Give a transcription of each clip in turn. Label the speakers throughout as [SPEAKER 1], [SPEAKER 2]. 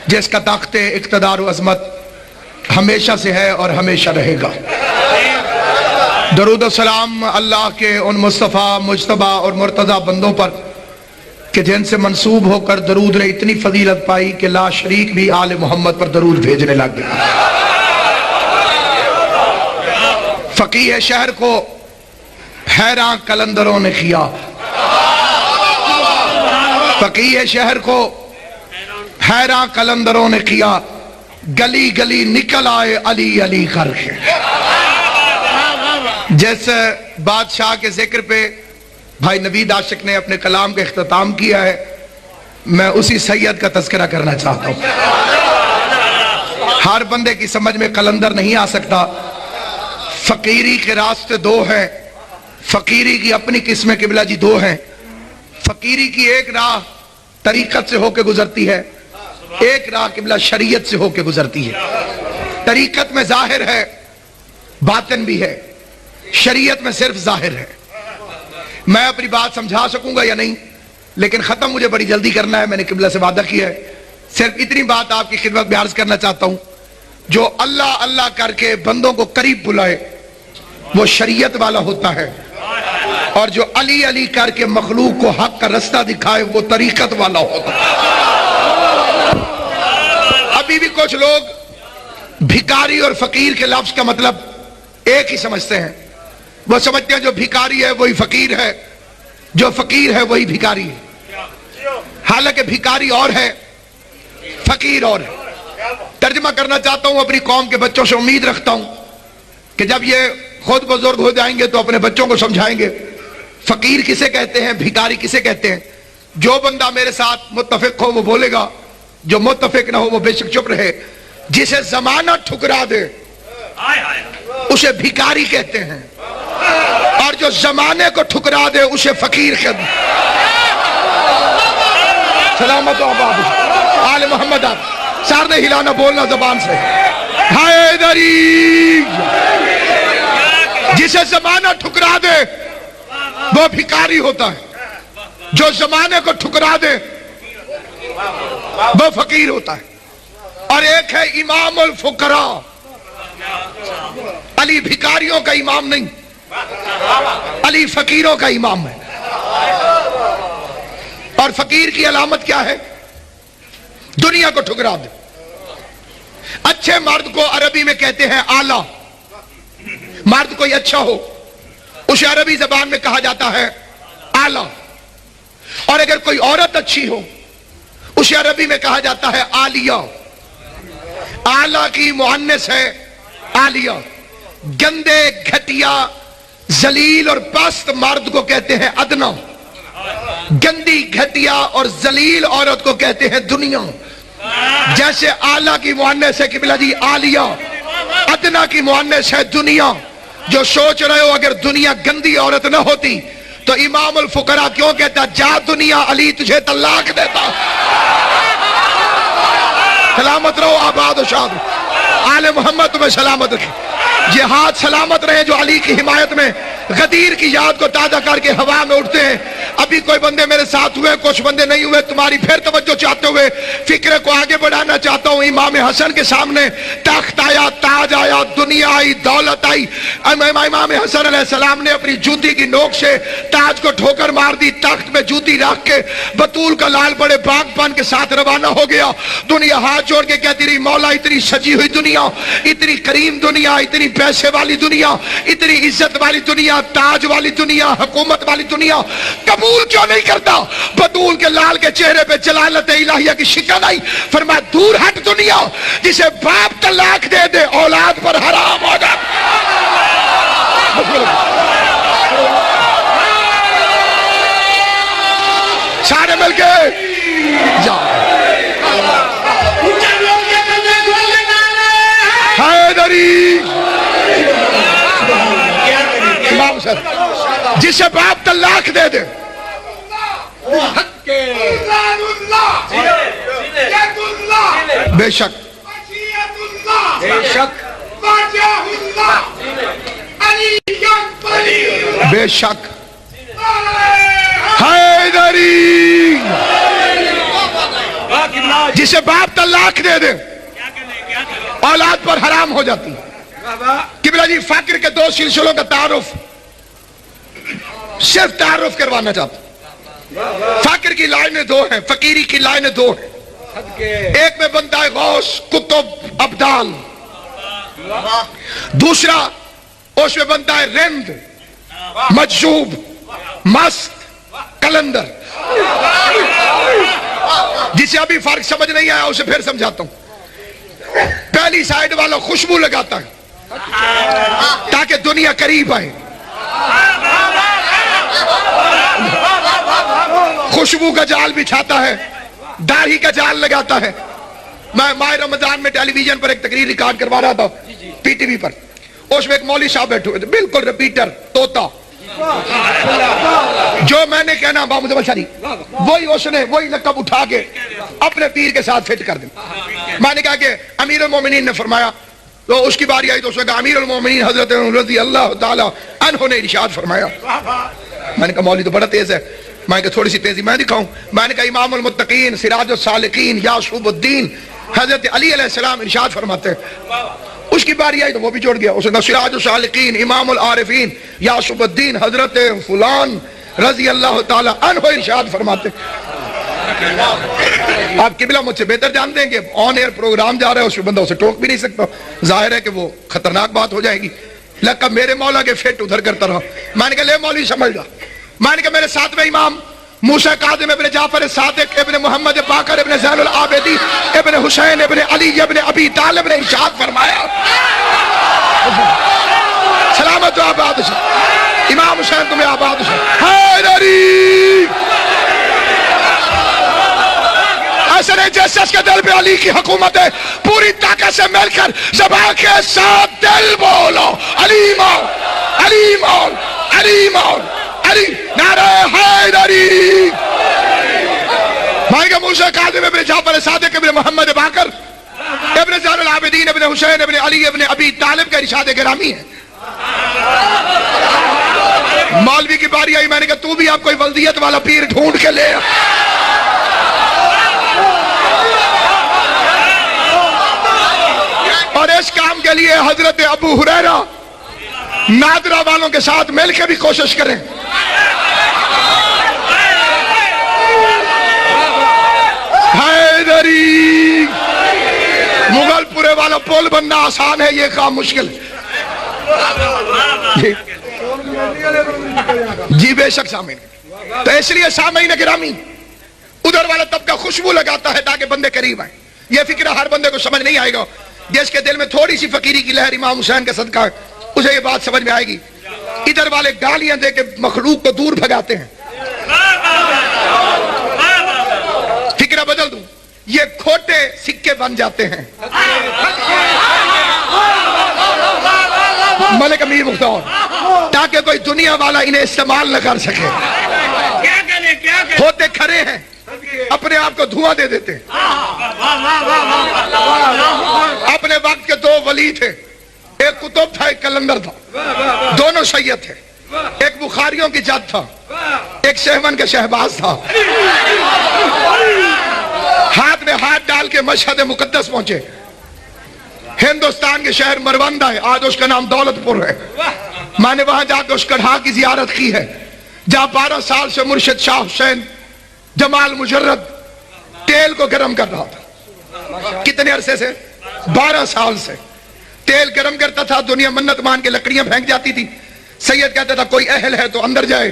[SPEAKER 1] جس کا تخت اقتدار و عظمت ہمیشہ سے ہے اور ہمیشہ رہے گا۔ درود و سلام اللہ کے ان مصطفیٰ، مجتبی اور مرتضی بندوں پر کہ جن سے منسوب ہو کر درود نے اتنی فضیلت پائی کہ لا شریک بھی آل محمد پر درود بھیجنے لگ گیا۔ فقیہ شہر کو حیران قلندروں نے کیا، فقیہ شہر کو حیران قلندروں نے کیا، گلی گلی نکل آئے علی علی کر کے۔ جس بادشاہ کے ذکر پہ بھائی نوید عاشق نے اپنے کلام کا اختتام کیا ہے، میں اسی سید کا تذکرہ کرنا چاہتا ہوں۔ ہر بندے کی سمجھ میں قلندر نہیں آ سکتا۔ فقیری کے راستے دو ہیں، فقیری کی اپنی قسمیں قبلہ جی دو ہیں۔ فقیری کی ایک راہ طریقت سے ہو کے گزرتی ہے، ایک راہ قبلہ شریعت سے ہو کے گزرتی ہے۔ طریقت میں ظاہر ہے، باطن بھی ہے، شریعت میں صرف ظاہر ہے۔ میں اپنی بات سمجھا سکوں گا یا نہیں، لیکن ختم مجھے بڑی جلدی کرنا ہے، میں نے قبلہ سے وعدہ کیا ہے۔ صرف اتنی بات آپ کی خدمت میں عرض کرنا چاہتا ہوں، جو اللہ اللہ کر کے بندوں کو قریب بلائے وہ شریعت والا ہوتا ہے، اور جو علی علی کر کے مخلوق کو حق کا رستہ دکھائے وہ طریقت والا ہوتا ہے۔ ابھی بھی کچھ لوگ بھکاری اور فقیر کے لفظ کا مطلب ایک ہی سمجھتے ہیں۔ وہ سمجھتے ہیں جو بھکاری ہے وہی فقیر ہے، جو فقیر ہے وہی بھکاری ہے، حالانکہ بھکاری اور ہے، فقیر اور ہے۔ ترجمہ کرنا چاہتا ہوں، اپنی قوم کے بچوں سے امید رکھتا ہوں کہ جب یہ خود بزرگ ہو جائیں گے تو اپنے بچوں کو سمجھائیں گے فقیر کسے کہتے ہیں، بھکاری کسے کہتے ہیں۔ جو بندہ میرے ساتھ متفق ہو وہ بولے گا، جو متفق نہ ہو وہ بے شک چپ رہے۔ جسے زمانہ ٹھکرا دے اسے بھکاری کہتے ہیں، اور جو زمانے کو ٹھکرا دے اسے فقیر کہتے ہیں۔ سلامت و آباد آل محمد۔ آپ سار نے ہلانا بولنا زبان سے، حیدری۔ جسے زمانہ ٹھکرا دے وہ بھکاری ہوتا ہے، جو زمانے کو ٹھکرا دے وہ فقیر ہوتا ہے۔ اور ایک ہے امام الفقراء، علی بھکاریوں کا امام نہیں، علی فقیروں کا امام ہے۔ اور فقیر کی علامت کیا ہے؟ دنیا کو ٹھکرا دے۔ اچھے مرد کو عربی میں کہتے ہیں آلہ۔ مرد کوئی اچھا ہو اسے عربی زبان میں کہا جاتا ہے آلہ، اور اگر کوئی عورت اچھی ہو اسے عربی میں کہا جاتا ہے عالیہ۔ آلہ کی مؤنث ہے عالیہ۔ گندے، گھٹیا، ذلیل اور پست مرد کو کہتے ہیں ادنا۔ گندی، گھٹیا اور ذلیل عورت کو کہتے ہیں دنیا۔ جیسے آلہ کی مؤنث ہے قبلہ جی عالیہ، ادنا کی مؤنث ہے دنیا۔ جو سوچ رہے ہو اگر دنیا گندی عورت نہ ہوتی تو امام الفقراء کیوں کہتا جا دنیا علی تجھے طلاق دیتا۔ سلامت رہو، آباد و شاد آل محمد تمہیں سلامت رکھے۔ یہ ہاتھ سلامت رہے جو علی کی حمایت میں غدیر کی یاد کو تازہ کر کے ہوا میں اٹھتے ہیں۔ ابھی کوئی بندے میرے ساتھ ہوئے، کچھ بندے نہیں ہوئے، تمہاری پھر توجہ چاہتے ہوئے فکر کو آگے بڑھانا چاہتا ہوں۔ امام حسن کے سامنے تخت آیا، تاج آیا، دنیا آئی، دولت آئی۔ امام حسن علیہ السلام نے اپنی جوتی کی نوک سے تاج کو ٹھوکر مار دی، تخت میں جوتی رکھ کے بطول کا لال بڑے باغ پان کے ساتھ روانہ ہو گیا۔ دنیا ہاتھ جوڑ کے کہتی رہی مولا اتنی سجی ہوئی دنیا، اتنی کریم دنیا، اتنی پیسے والی دنیا، اتنی عزت والی دنیا، تاج والی دنیا، حکومت والی دنیا قبول کیوں نہیں کرتا؟ بطول کے لال کے چہرے پہ جلالت الہیہ کی شکن آئی۔ فرمایا دور ہٹ دنیا، جسے باپ طلاق دے دے اولاد پر حرام ہو جائے۔ سارے مل کے جا حیدری۔ امام سر جسے باپ طلاق دے دے بے شک بے شک حیدری جسے باپ طلاق دے دے اولاد پر حرام ہو جاتی. قبلہ جی فقر کے دو سلسلوں کا تعارف صرف تعارف کروانا چاہتا ہوں. فقر کی لائنیں دو ہیں, فقیری کی لائنیں دو ہیں. ایک میں بنتا ہے غوث, کتب, ابدال. دوسرا اس میں بنتا ہے رند, مجذوب, مست, کلندر. جسے ابھی فرق سمجھ نہیں آیا اسے پھر سمجھاتا ہوں. پہلی سائیڈ والا خوشبو لگاتا ہے تاکہ دنیا قریب آئے, خوشبو کا جال بچھاتا ہے, داڑھی کا جال لگاتا ہے. میں ماہ رمضان میں ٹیلی ویژن پر ایک تقریر ریکارڈ کروا رہا تھا, پی ٹی وی پر. اس میں ایک مولوی صاحب بیٹھے ہوئے تھے, بالکل ریپیٹر, طوطا. جو میں نے کہنا بابو زبل شاہی وہی اس نے وہی لقب اٹھا کے اپنے پیر کے ساتھ فٹ کر دیں. میں نے کہا کہ امیر المومنین نے فرمایا, تو اس کی باری آئی تو اس نے کہا امیر المومنین حضرت رضی اللہ تعالی عنہ نے ارشاد فرمایا. میں نے کہا مولوی تو بڑا تیز ہے. میں نے کہا تھوڑی سی تیزی میں دکھاؤں. میں نے کہا امام المتقین سراج السالکین یعقوب الدین حضرت علی علیہ السلام ارشاد فرماتے ہیں. اس کی باری آئی تو وہ بھی جوڑ گیا. اس نے کہا سراج السالکین امام العارفین یعقوب الدین حضرت فلان رضی اللہ تعالی عنہ ارشاد فرماتے. آپ قبلہ مجھ سے بہتر جانتے ہیں کہ آن ایئر پروگرام جا رہا ہے, اس میں بندہ اسے ٹوک بھی نہیں سکتا. ظاہر ہے کہ وہ خطرناک بات ہو جائے گی. لقب میرے مولا کے فٹ ادھر کرتا رہا. میں نے کہا لے مولوی سمجھ جا. میں نے کہا میرے ساتویں امام موسیٰ کاظم ابن جعفر صادق ابن محمد باقر ابن زین العابدین ابن حسین ابن علی ابن ابی طالب نے ارشاد فرمایا, سلامت و آباد سے امام حسین تمہیں آباد سے حیدری. ایسے نہیں جیسے اس کے دل پہ علی کی حکومت ہے, پوری طاقت سے مل کر زبان کے ساتھ دل بولو علی مول, علی مول, علی مول, علی نعرہ حیدری. مائکہ موسیٰ کاظم ابن جعفر صادق ابن محمد باقر ابن زین العابدین ابن حسین ابن علی ابن ابی طالب کا ارشاد گرامی ہے. مولوی کی باری آئی, میں نے کہا تو بھی آپ کوئی ولدیت والا پیر ڈھونڈ کے لے. اور اس کام کے لیے حضرت ابو ہریرہ نادرہ والوں کے ساتھ مل کے بھی کوشش کریں. حیدری مغل پورے والا پول بننا آسان ہے, یہ کام مشکل ہے. جی بے شک سامعین. تو اس لیے سامعین گرامی ادھر والا طبقہ خوشبو لگاتا ہے تاکہ بندے قریب آئیں. یہ فکرہ ہر بندے کو سمجھ نہیں آئے گا. جس کے دل میں تھوڑی سی فقیری کی لہر امام حسین کا صدقہ ہے اسے یہ بات سمجھ میں آئے گی. ادھر والے گالیاں دے کے مخلوق کو دور بھگاتے ہیں. فکرہ بدل دوں, یہ کھوٹے سکے بن جاتے ہیں. ملک امیر مختار تاکہ کوئی دنیا والا انہیں استعمال نہ کر سکے. ہوتے کھڑے ہیں, اپنے آپ کو دھواں دے دیتے. اپنے وقت کے دو ولی تھے, ایک کتب تھا ایک کلندر تھا, دونوں سید تھے. ایک بخاریوں کی جد تھا, ایک شہون کے شہباز تھا. ہاتھ میں ہاتھ ڈال کے مشہد مقدس پہنچے. ہندوستان کے شہر مروندہ ہے, آج اس کا نام دولت پور ہے. میں نے وہاں جا کے اس کڑھا کی زیارت کی ہے جہاں 12 سال سے مرشد شاہ حسین جمال مجرد تیل کو گرم کر رہا تھا. کتنے عرصے سے؟ 12 سال سے تیل گرم کرتا تھا. دنیا منت مان کے لکڑیاں پھینک جاتی تھی. سید کہتا تھا کوئی اہل ہے تو اندر جائے.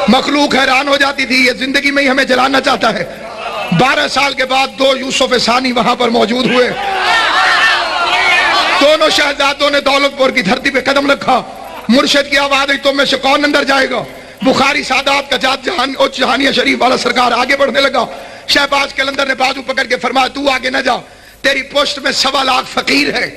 [SPEAKER 1] مخلوق حیران ہو جاتی تھی, یہ زندگی میں ہی ہمیں جلانا چاہتا ہے. 12 سال کے بعد 2 یوسف ثانی وہاں پر موجود ہوئے. دونوں شہزادوں نے دولت پور کی دھرتی پہ قدم رکھا. مرشد کی آواز آئی, تم میں سے کون اندر جائے گا؟ بخاری سادات کا جات جہانیہ شریف والا سرکار آگے بڑھنے لگا. شہباز کلندر نے بازو پکڑ کے فرمایا تو آگے نہ جا, تیری پشت میں 1.25 لاکھ فقیر ہے.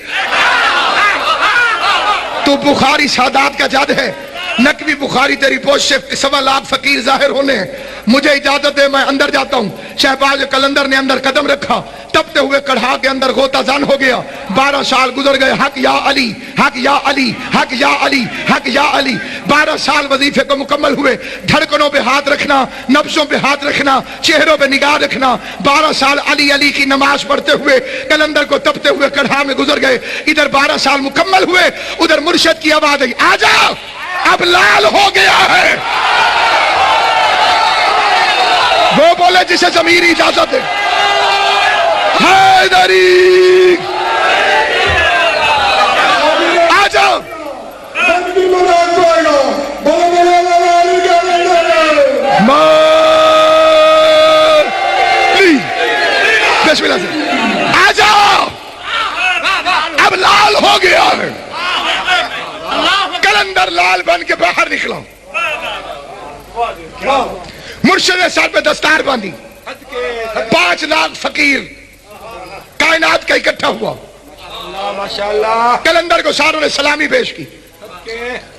[SPEAKER 1] تو بخاری سادات کا جد ہے, نقوی بخاری تیری پوچھ سے 1.25 لاکھ فقیر ظاہر ہونے ہیں، مجھے اجازت ہے میں اندر جاتا ہوں۔ شہباز قلندر نے اندر قدم رکھا، تپتے ہوئے کڑھا کے اندر غوطہ زن ہو گیا۔ 12 سال گزر گئے، حق یا علی، حق یا علی، حق یا علی، حق یا علی۔ 12 سال وظیفے کو مکمل ہوئے، دھڑکنوں پہ ہاتھ رکھنا، نبضوں پہ ہاتھ رکھنا، چہروں پہ نگاہ رکھنا۔ 12 سال علی علی کی نماز پڑھتے ہوئے قلندر کو تپتے ہوئے کڑھا میں گزر گئے۔ ادھر 12 سال مکمل ہوئے، ادھر مرشد کی آواز آئی، آ جاؤ اب لال ہو گیا ہے۔ وہ بولے جسے ضمیر اجازت ہے، حیدری آ جاؤ۔ بسم اللہ سے آ جاؤ، اب لال ہو گیا ہے۔ قلندر لال بن کے باہر نکلا، مرشد نے سر پہ دستار باندھی، 5 لاکھ فقیر کائنات کا اکٹھا ہوا۔ قلندر کو ساروں نے سلامی پیش کی۔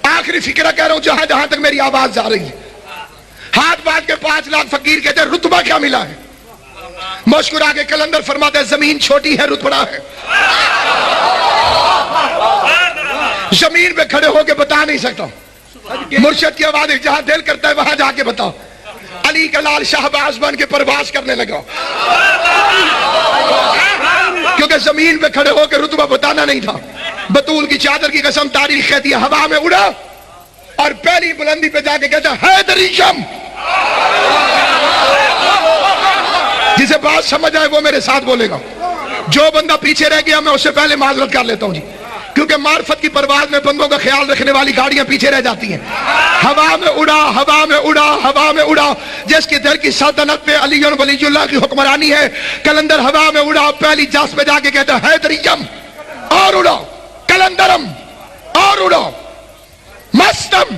[SPEAKER 1] آخری فکرہ کہہ رہا ہوں، جہاں جہاں تک میری آواز جا رہی ہے، ہاتھ باندھ کے 5 لاکھ فقیر کہتے ہیں رتبہ کیا ملا ہے؟ مسکرا کے قلندر فرماتے ہیں زمین چھوٹی ہے، رتبہ ہے۔ زمین پہ کھڑے ہو کے بتا نہیں سکتا، مرشد کی آواز جہاں دل کرتا ہے وہاں جا کے بتا۔ علی کا لال شہباز بن کے پرواز کرنے لگا، کیونکہ زمین پہ کھڑے ہو کے رتبہ بتانا نہیں تھا۔ بطول کی چادر کی قسم تاریخ کہتی ہے ہوا میں اڑا اور پہلی بلندی پہ جا کے کہتا حیدری شم۔ جسے بات سمجھ آئے وہ میرے ساتھ بولے گا، جو بندہ پیچھے رہ گیا میں اس سے پہلے معذرت کر لیتا ہوں جی، کیونکہ معرفت کی پرواز میں بندوں کا خیال رکھنے والی گاڑیاں پیچھے رہ جاتی ہیں۔ ہوا میں اڑا، ہوا میں اڑا، ہوا میں اڑا، جس کی در کی سلطنت پہ علی ولی اللہ کی حکمرانی ہے۔ قلندر ہوا میں اڑا، پہلی جس پہ جا کے کہتا ہے حیدریم، اور اڑا قلندرم، اور اڑا مستم،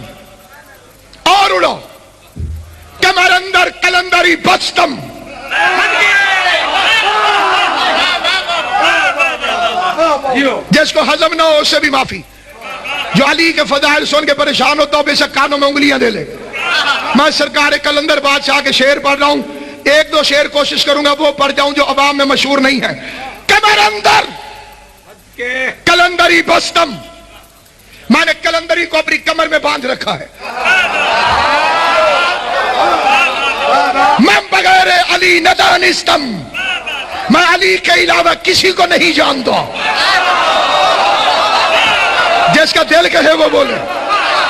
[SPEAKER 1] اور اڑا کمر اندر قلندری بستم۔ جس کو ہضم نہ ہو اس سے بھی معافی۔ جو علی کے فضائل سن کے پریشان ہوتا ہو بے شک کانوں میں انگلیاں دے لے۔ میں سرکار قلندر بادشاہ کے شعر پڑھ رہا ہوں، 1-2 شعر کوشش کروں گا وہ پڑھ جاؤں جو عوام میں مشہور نہیں ہے۔ کمر اندر قلندری بستم، میں نے قلندری کو اپنی کمر میں باندھ رکھا ہے۔ میں بغیر علی ندانستم، میں علی کے علاوہ کسی کو نہیں جانتا۔ جس کا دل کہے وہ بولے،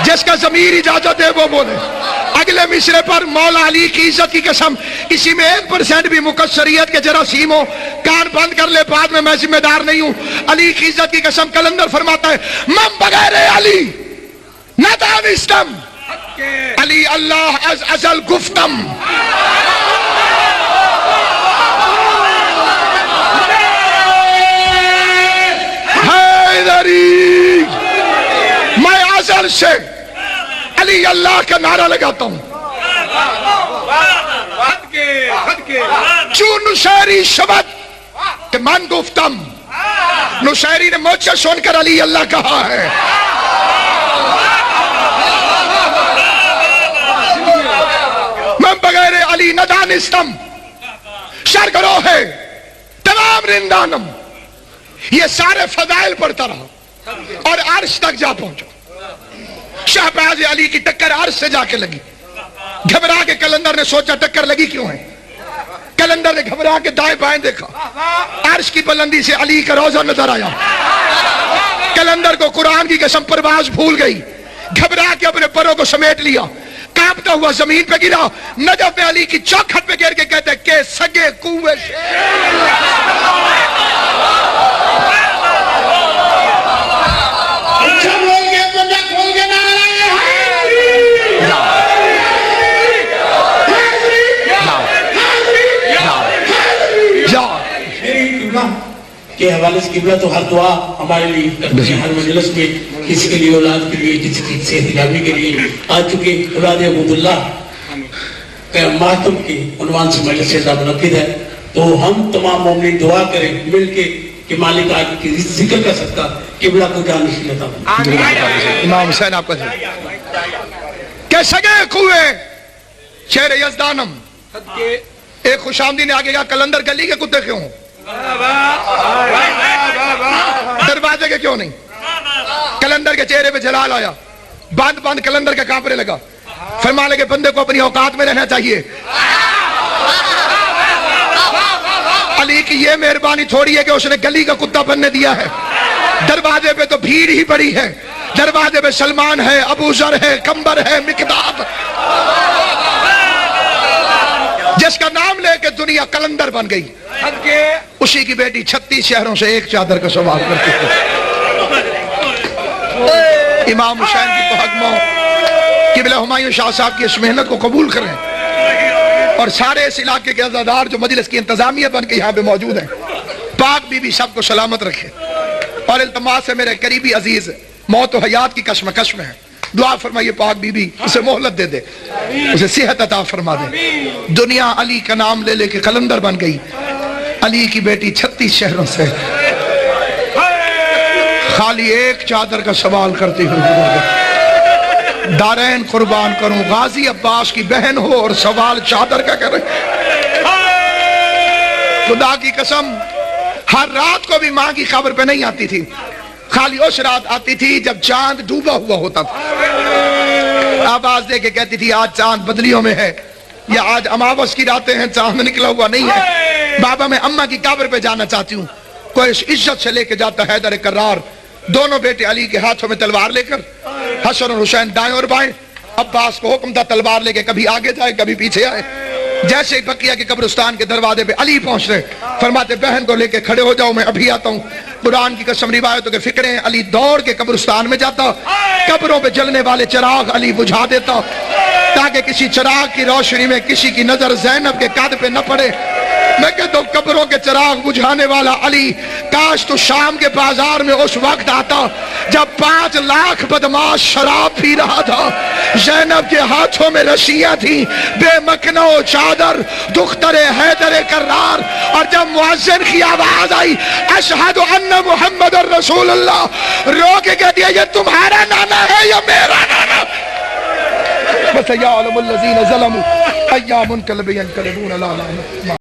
[SPEAKER 1] جس کا ضمیر اجازت ہے وہ بولے۔ اگلے مصرے پر مولا علی کی عزت کی قسم، اسی میں 1% بھی مقصریت کے جراثیم ہو کان بند کر لے، بعد میں ذمہ دار نہیں ہوں۔ علی کی عزت کی قسم قلندر فرماتا ہے من بغیر علی نہ دانستم، علی اللہ از ازل گفتم۔ حیدری، میں ازل سے علی اللہ کا نعرہ لگاتا ہوں۔ چون نشیری شبد کہ من گفتم، نشیری نے مجھ سے سن کر علی اللہ کہا ہے۔ من بغیر علی ندانستم، شر گروہ ہے تمام رندانم۔ یہ سارے فضائل پڑھتا رہا اور عرش تک جا پہنچا۔ شہباز علی کی ٹکر عرش سے جا کے لگی۔ گھبرا کے قلندر نے سوچا ٹکر لگی کیوں ہے؟ قلندر نے گھبرا کے دائیں بائیں دیکھا، عرش کی بلندی سے علی کا روضہ نظر آیا۔ قلندر کو قرآن کی قسم پرواز بھول گئی، گھبرا کے اپنے پروں کو سمیٹ لیا، کانپتا ہوا زمین پہ گرا۔ نجف علی کی چوکھٹ پہ گر کے کہتے کہ سگے کوے
[SPEAKER 2] کے حوالے سے قبلہ تو ہر دعا ہمارے لیے کرتے ہیں، ہر مجلس میں کسی کے لیے اولاد کے لیے، کسی کی صحت یابی کے لیے۔ آج چونکہ اولاد عبداللہ کا ماتم کے عنوان سے مجلس سے منعقد ہے، تو ہم تمام مومنین دعا کریں مل کے کہ مالک آج کی ذکر کا صدقہ قبلہ کو جانشین عطا فرمائے۔
[SPEAKER 1] امام حسین آپ کا کہ سگے کوئے شہر یزدانم ایک خوش آمدی نے آگے کہا کلندر گلی کے کتے کیوں ہوں دروازے کے کیوں نہیں؟ کلندر کے چہرے پہ جلال آیا، باندھ باندھ کلندر کے کانپنے لگا، فرمانے لگے بندے کو اپنی اوقات میں رہنا چاہیے۔ علی کی یہ مہربانی تھوڑی ہے کہ اس نے گلی کا کتا بننے دیا ہے، دروازے پہ تو بھیڑ ہی بڑی ہے، دروازے پہ سلمان ہے، ابو ذر ہے، کمبر ہے، مقداد، جس کا نام لے کے دنیا کلندر بن گئی، اسی کی بیٹی 36 شہروں سے ایک چادر کا سوال کرتی ہے۔ امام حسین کی پہکموں قبلہ ہمایوں شاہ صاحب کی اس محنت کو قبول کریں، اور سارے اس علاقے کے عزادار جو مجلس کی انتظامیہ بن کے یہاں پہ موجود ہیں، پاک بی بی سب کو سلامت رکھے، اور التماس ہے میرے قریبی عزیز موت و حیات کی کشمکش میں ہے، دعا فرمائیے پاک بی بی اسے مہلت دے دے، اسے صحت عطا فرما دے۔ دنیا علی کا نام لے لے کے قلندر بن گئی، علی کی بیٹی 36 شہروں سے خالی ایک چادر کا سوال کرتی ہوئی، دارین قربان کروں غازی عباس کی بہن ہو اور سوال چادر کا کرے۔ خدا کی قسم ہر رات کو بھی ماں کی خبر پہ نہیں آتی تھی، خالی اس رات آتی تھی جب چاند ڈوبا ہوا ہوتا تھا، آواز دے کے کہتی تھی آج چاند بدلیوں میں ہے، یا آج اماوس کی راتیں ہیں چاند نکلا ہوا نہیں ہے، بابا میں اماں کی قبر پہ جانا چاہتی ہوں۔ کوئی عزت سے لے کے جاتا حیدر کرار، دونوں بیٹے علی کے ہاتھوں میں تلوار لے کر، حسن اور حسین دائیں اور بائیں، عباس کو حکم تھا تلوار لے کے کبھی آگے جائے کبھی پیچھے آئے۔ جیسے ہی بقیہ کے قبرستان کے دروازے پہ علی پہنچ رہے، فرماتے بہن کو لے کے کھڑے ہو جاؤ میں ابھی آتا ہوں۔ قرآن کی قسم روایتوں کے فکریں، علی دوڑ کے قبرستان میں جاتا، قبروں پہ جلنے والے چراغ علی بجھا دیتا تاکہ کسی چراغ کی روشنی میں کسی کی نظر زینب کے قد پہ نہ پڑے۔ میں کہتا ہوں قبروں کے چراغ بجھانے والا علی، کاش تو شام کے بازار میں اس وقت آتا جب 5 لاکھ بدماش شراب پی رہا تھا، زینب کے ہاتھوں میں رسیاں تھیں، بے مکنہ و چادر، دختر حیدر کرار، اور جب مؤذن کی آواز آئی اشہد ان محمد الرسول اللہ، رو کے کہہ دیا یہ تمہارا نانا ہے یا میرا نانا؟ بس یعلم الذین ظلموا ایام کلب ینقلبون لا